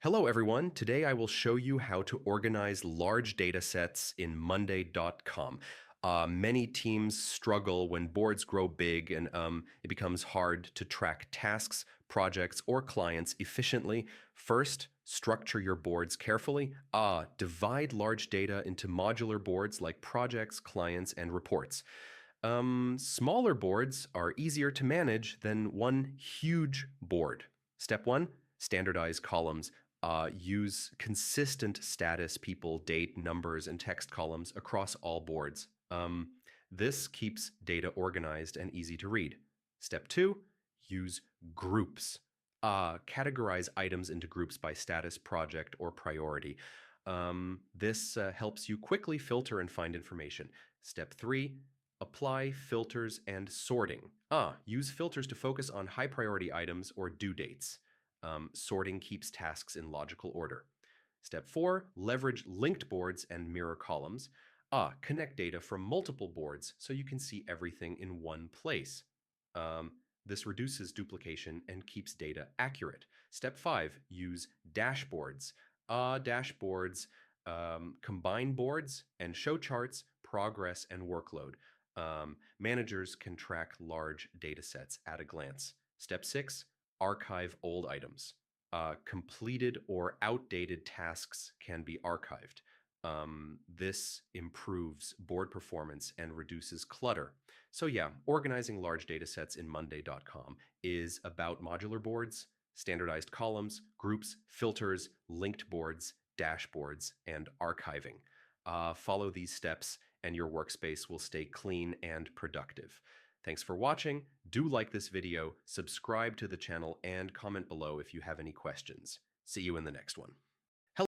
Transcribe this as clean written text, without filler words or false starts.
Hello, everyone. Today I will show you how to organize large data sets in Monday.com. Many teams struggle when boards grow big and it becomes hard to track tasks, projects, or clients efficiently. First, structure your boards carefully. Divide large data into modular boards like projects, clients, and reports. Smaller boards are easier to manage than one huge board. Step one, standardize columns. Use consistent status, people, date, numbers, and text columns across all boards. This keeps data organized and easy to read. Step two, use groups. Categorize items into groups by status, project, or priority. This helps you quickly filter and find information. Step three, apply filters and sorting. Use filters to focus on high priority items or due dates. Sorting keeps tasks in logical order. Step four, leverage linked boards and mirror columns. Connect data from multiple boards so you can see everything in one place. This reduces duplication and keeps data accurate. Step five, use dashboards. Dashboards combine boards and show charts, progress, and workload. Managers can track large data sets at a glance. Step six, archive old items. Completed or outdated tasks can be archived. This improves board performance and reduces clutter. So yeah, organizing large data sets in Monday.com is about modular boards, standardized columns, groups, filters, linked boards, dashboards, and archiving. Follow these steps and your workspace will stay clean and productive. Thanks for watching. Do like this video, subscribe to the channel, and comment below if you have any questions. See you in the next one.